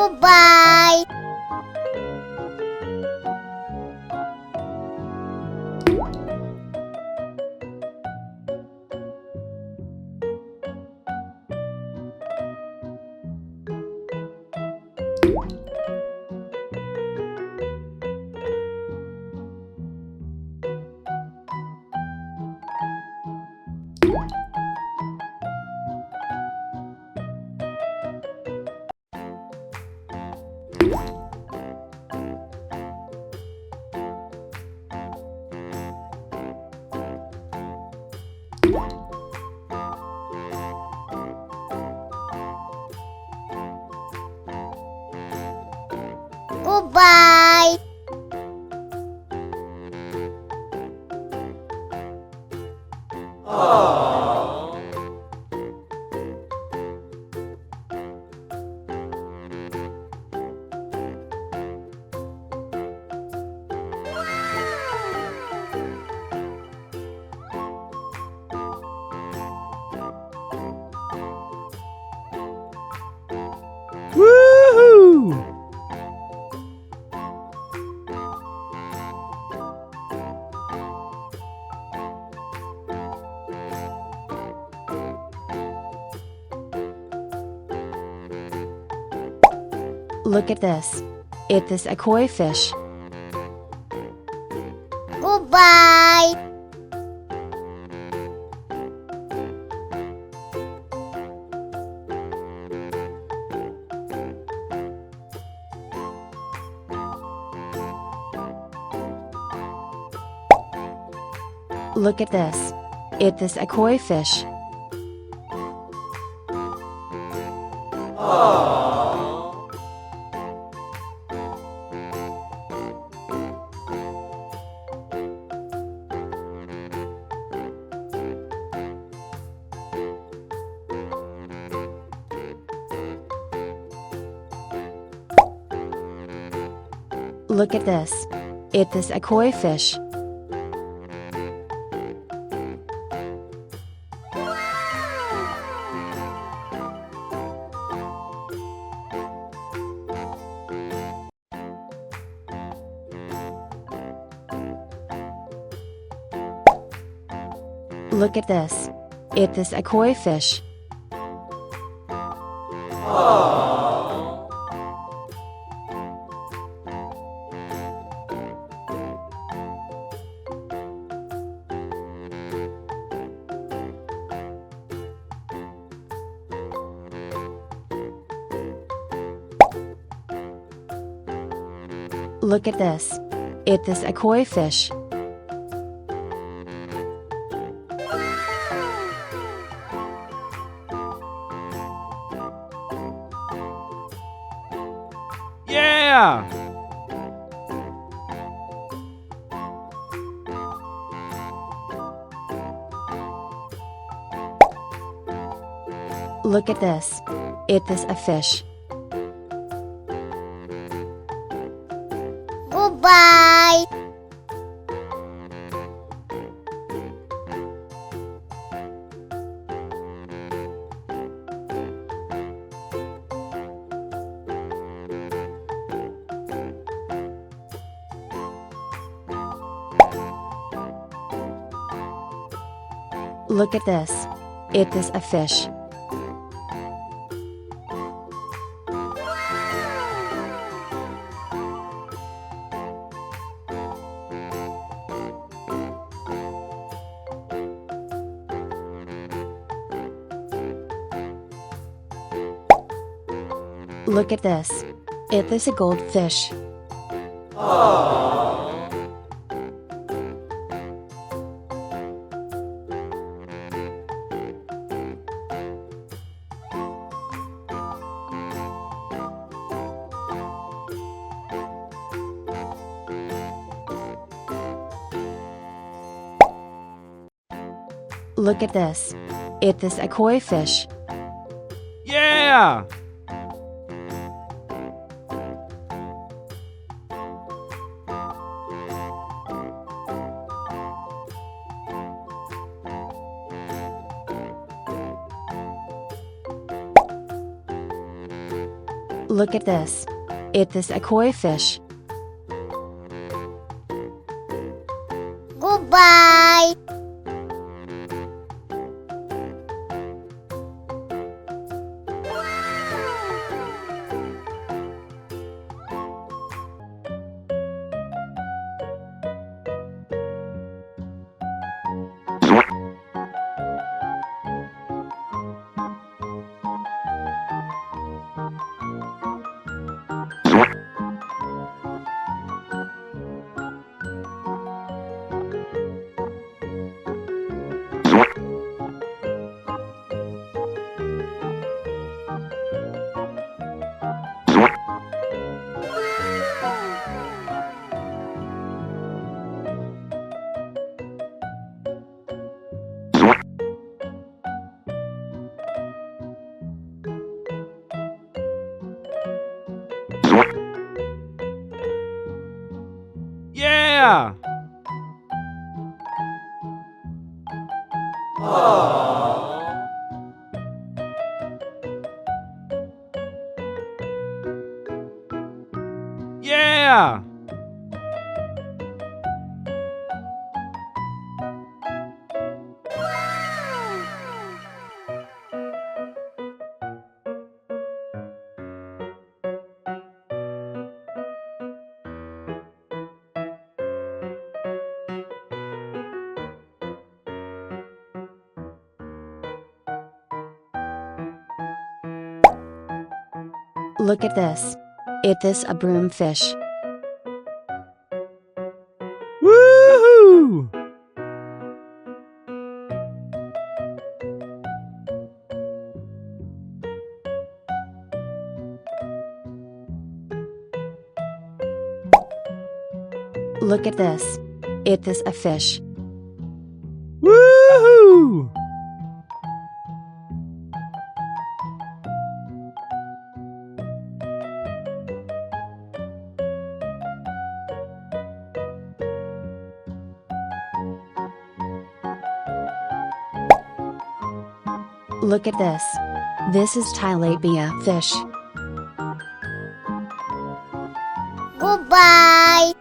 Goodbye. Goodbye. Woohoo! Look at this. It is a koi fish. Goodbye. Look at this. It is a koi fish. Look at this. It is a koi fish. Look at this. It is a koi fish. Look at this. It is a koi fish. Yeah! Look at this. It is a fish. Goodbye. Look at this. It is a fish. Look at this. It is a goldfish. Look at this. It is a koi fish. Yeah! Look at this. It is a koi fish. Goodbye. Yeah! Yeah! Look at this. It is a broomfish. Woohoo! Look at this. It is a fish. Woohoo! Look at this. This is tilapia fish. Goodbye.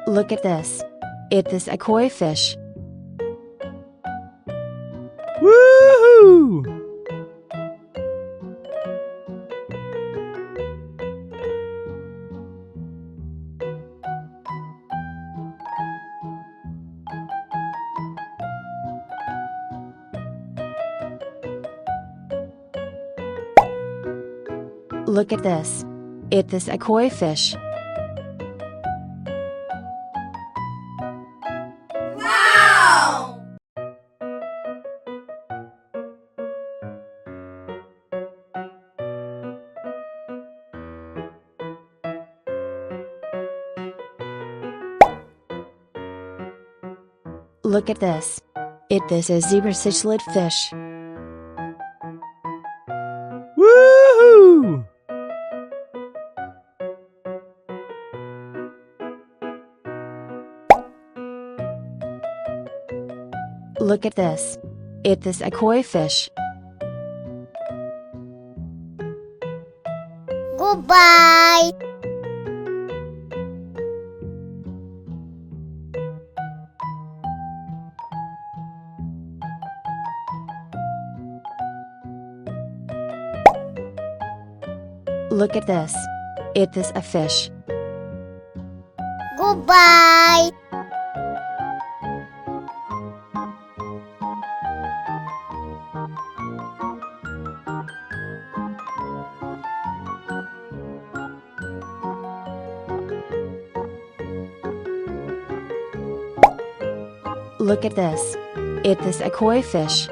Look at this. It is a koi fish. Woohoo! Look at this. It is a koi fish. Look at this. It is a zebra cichlid fish. Woohoo! Look at this. It is a koi fish. Goodbye. Look at this. It is a fish. Goodbye. Look at this. It is a koi fish.